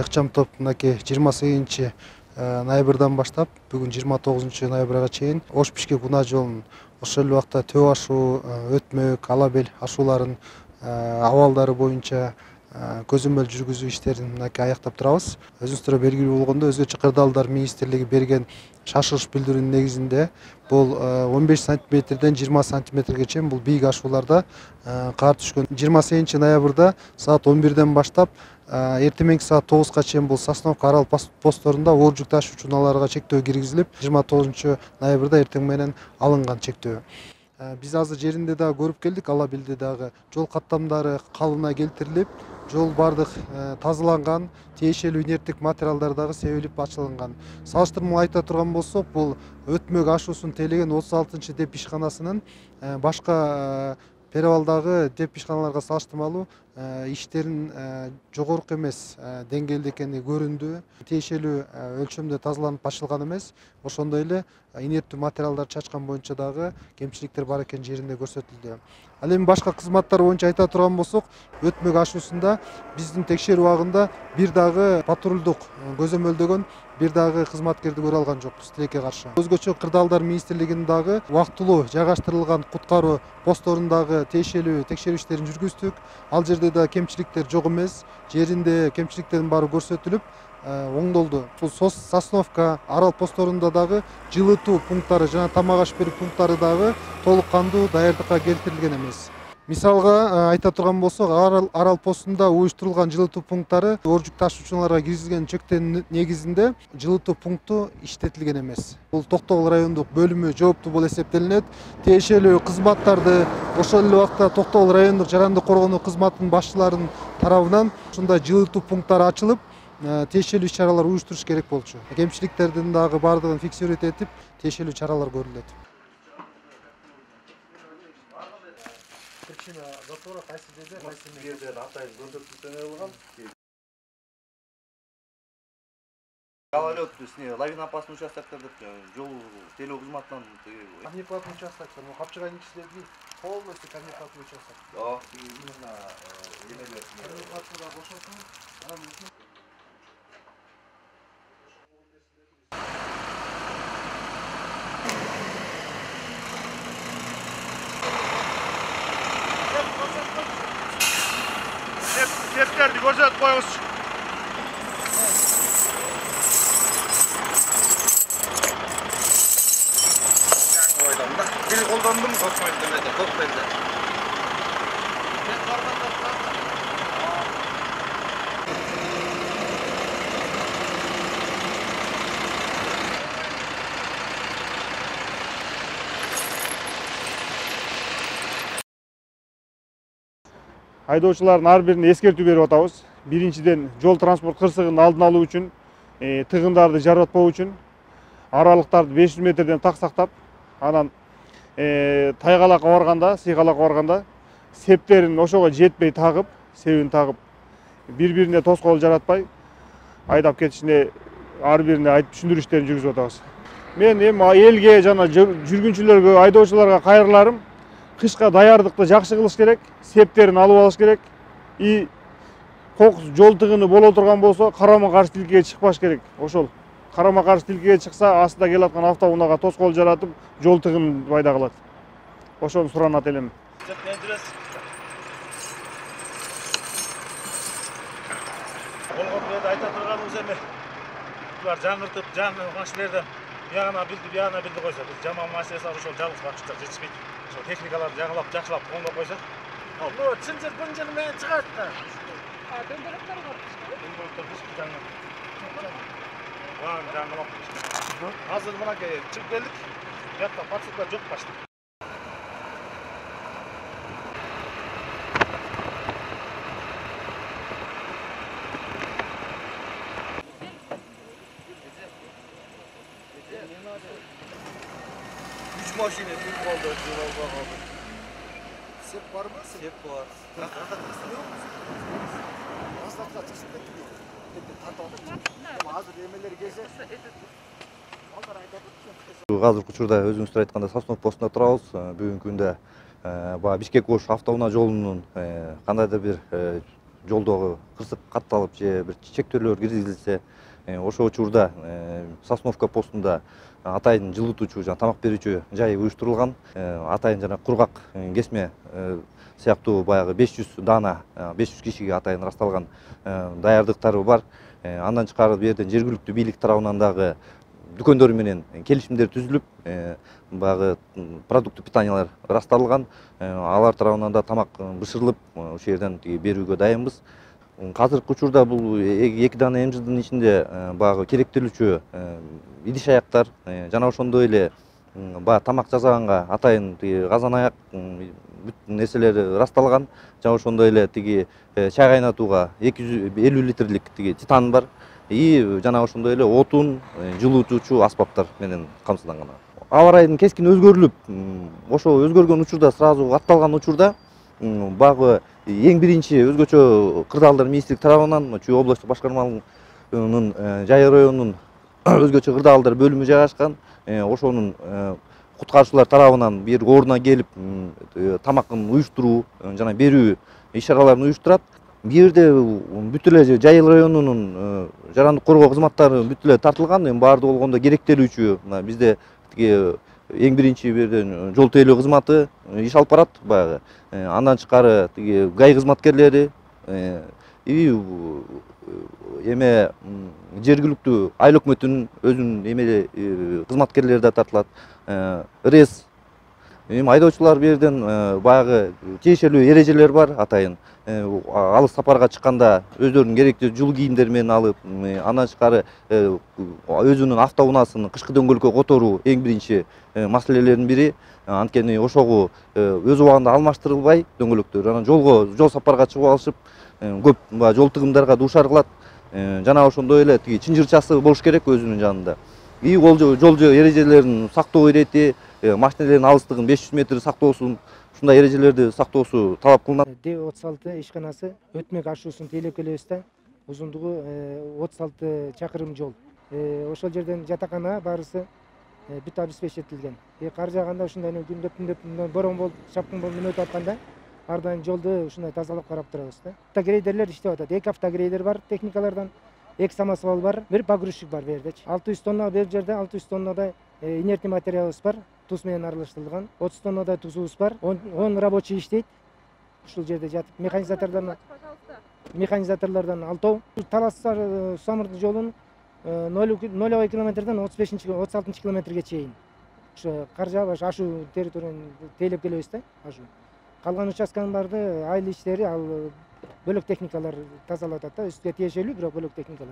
ыкчам топ мынакей 28 ноябрдан баштап бүгүн 29 ноябрга чейин Ош Бишкек унаа жолунун ошол эле убакта төп ашуу, өтмөк, алабел ашууларын абалдары боюнча көзөмөл жүргүзүү иштерин мынакей аяктап турабыз. Өзүңүздөр белгилүү болгондой, Өзгөчө кырдаалдар министрлиги берген шашылыш билдирүүнүн негизинде бул 15 сантиметрден 20 сантиметрге чейин бул бийик ашууларда кар түшкөн. 28 ноябрда саат 11ден баштап эртеменки саат 9га чейин бул Сосновка арал постторунда оор жүк ташуучу унааларга чектөө киргизилип, 29 ноябрда эртең менен алынган чектөө. Биз азыр жеринде дагы көрүп келдик, алабелде дагы жол каттамдары калыбына келтирилип, жол бардык тазаланган, тиешелүү инерттик материалдар дагы себилип ачылынган. Салыштырмалуу айта турган болсок, бул өтмөк ашуусун тейлеген 36 деп ишканасынын башка перевалдагы деп ишканаларга салыштырмалуу иштерин жогорку эмес деңгээлде экени көрүндү. Тиешелүү өлчөмдө тазаланып ачылган эмес. Ошондой эле инерттүү материалдар чачкан боюнча дагы кемчиликтер бар экени жеринде көрсөтүлдү. Ал эми башка кызматтар боюнча айта турган болсок, өтмөк ашуусунда биздин текшерүү убагында бир дагы патрулдук көзөмөлдөгөн бир дагы кызматкерди көрө алган жокпуз тилекке каршы. Өзгөчө кырдаалдар министрлигинин дагы убактылуу жайгаштырылган куткаруу постторундагы тиешелүү текшерүү иштерин жүргүздүк. Ал жерде да кемчиликтер жок эмес. Жеринде кемчиликтердин баары көрсөтүлүп, оңдолду. Бул Сосновка арал постторунда дагы жылытуу пункттары жана тамак аш берүү пункттары дагы толук кандуу даярдыкка келтирилген эмес. Мисалга айта турган болсок, арал постунда уюштурулган жылытуу пункттары оор жүк ташуучуларга киргизилген чектен негизинде жылытуу пункту иштетилген эмес. Бул Токтогул райондук бөлүмү жооптуу болуп эсептелинет. Тиешелүү кызматтарды ошол эле убакта Токтогул райондук жарандык коргонуу кызматынын башчыларынын тарабынан ушундай жылытуу пункттары ачылып, тиешелүү иш-чаралар уюштуруш керек болчу. Кемчиликтердин дагы бардыгын фиксировать этип, тиешелүү чаралар көрүлөт. Причина затора кайсы жерде атайын көрсөтүлгөн алган. Гололед, лавина опасный участоктарда жол тейлөө кызматынан Камнепадный участоктор, Капчыгайныкичилердин полностью камнепадный участок. Именно Seplerdi görsötüp koyuңуз. жаңы ойдомда. Бир колдондум, көкмөлдө. Айдоочулардын ар бирине эскертүү берип атабыз. Биринчиден, жол транспорт кырсыгынын алдын алуу үчүн, тыгындарды жаратпоо үчүн аралыктарды 500 метрден так сактап, анан тайгалакка барганда, сыйгалакка барганда септерин ошого жетпей тагып, себин тагып, бири-бирине тоскоол жаратпай айдап кетишине ар бирине айтып түшүндүрүү иштерин жүргүзүп атабыз. Мен эми элге жана жүргүнчүлөргө, айдоочуларга кайрыларым, кышка даярдыкты жакшы кылыш керек, септерин алып алыш керек. И кокус жол тыгыны боло турган болсо, карама-каршы тилкеге чыкпаш керек. Ошол карама-каршы тилкеге чыкса, астында келаткан автоунаага тоскоол жаратып, жол тыгынын пайда кылат. Ошону суранат элем. Болгон жерде айта турганыбыз эми булар жаңыртып, машиналерден бияна билди койсо, биз жаман маселеси ошол жалгыз бакчылар жетишпейт. Ошол техникаларды жаңылап, жакшылап коңдоп койсок, бул чынжыр бынжыр менен чыгат да. Дөңгөлөктөр бар. Дөңгөлөктөр жаңылап. Азыр мынакей чыгып келдик. Бuyakta подсыпка жок почти. Машина тüm kaldı, civarda kaldı. Sep var mı? Sep var. Aslatқа çıksın da gidiyor. Hazır yemeleri gelse. Азыркы учурда өзүңүздөр айткандай Сосновка постунда турабыз. Бүгүнкү күндө Бишкек Ош автоунаа жолунун кандайдыр бир жолдогу кырсык катталып же бир чектөөлөр киргизилсе, ошол учурда Сосновка постунда атайын жылытуучу жана тамак берүүчү жай уюштурулган. Атайын жана кургак кесме сыяктуу баягы 500 дана 500 кишиге атайын ырасталган даярдыктары бар. Андан тышкары бу жерден жергиликтүү бийлик тарабынан дагы дүкөндөр менен келишимдер түзүлүп, баягы продукты питаниялар ырасталган. Алар тарабынан да тамак бышырылып, ошол жерден берүүгө дайынбыз. Азыркы учурда бул 2 дана МЖдин ичинде баягы керектелүүчү идиш аяктар жана ошондой эле баягы тамак жасаганга атайын казан аяк бүт нерселери ырасталган. Жана ошондой эле чай кайнатууга 250 литрлик титан бар. Жана ошондой эле отун, жылытуучу аспаптар менен камсызданган. Аба ырайдын кескин өзгөрүлүп, ошо өзгөргөн учурда сразу атталган учурда баягы эң биринчи өзгөчө кырдаалдар министрлик тарабынан Чүй областтык башкарманын Жайыл районунун өзгөчө кырдаалдар бөлүмү жайгашкан. Ошонун куткаруучулар тарабынан бир ордуна келип тамакын уюштуруу жана берүү иш-чараларын уюштурат. Бул жерде бүт эле Жайыл районунун жарандык коргоо кызматтары бүт эле тартылган. Эми баардыгы болгондо керектелүүчү бизде эң биринчи бирден жол тейлөө кызматы иш алып барат баягы. Андан тышкары гай кызматкерлери, эме жергиликтүү айыл өкмөтүнүн өзүнүн эме кызматкерлери да тартылат. РЭС эми айдоочулар бу жерден баягы тиешелүү эрежелер бар атайын. Алыс сапарга чыкканда өздөрүнүн керектүү жул кийимдери менен алып, андан тышкары өзүнүн автоунаасын кышкы дөңгөлөккө которуу эң биринчи маселелердин бири. Анткени ошогу өз убагында алмаштырылбай дөңгөлөктөр анан жол сапарга чыгып алышып, көп жол тыгымдарга дуушар кылат. Жана ошондой эле чынжырчасы болуш керек өзүнүн жанында. Жол эрежелерин сактоо ирети, машинелердин алыстыгын 500 метр сактоосун, ушундай эрежелерди сактоосу талап кылынат. Д36 ишканасы Өтмөк ашуусун тейлеп келебиз да, узундугу 36 чакырым жол. Ошол жерден жатакана баарысы бүт обеспечетилген. Кар жааганда ушундай күндөп борон болуп, чапкын болуп өтүп атканда ар дайым жолду ушундай тазалап карап турабыз да. Автогрейдерлер иштеп атат. 2 автогрейдер бар техникалардан, 2 самосвал бар, 1 погрузчик бар бу жердечи. 600 тонна бу жерде 600 тоннадай инертный материалыбыз бар, туз менен аралаштырылган. 30 тоннадай тузубуз бар. 10 рабочий иштейт. Ушул жерде жатып механизаторлордон алтоо. Талас Самырдын жолун 0,2 километрден 36 километрге чейин. Ошо кар жаап ашуу территорияны тейлеп келебиз да, ашуу. Калган участканын барды айыл иштери ал бөлөк техникалар тазалап атат да, үстүгө тиешелүү бирок бөлөк техникалар.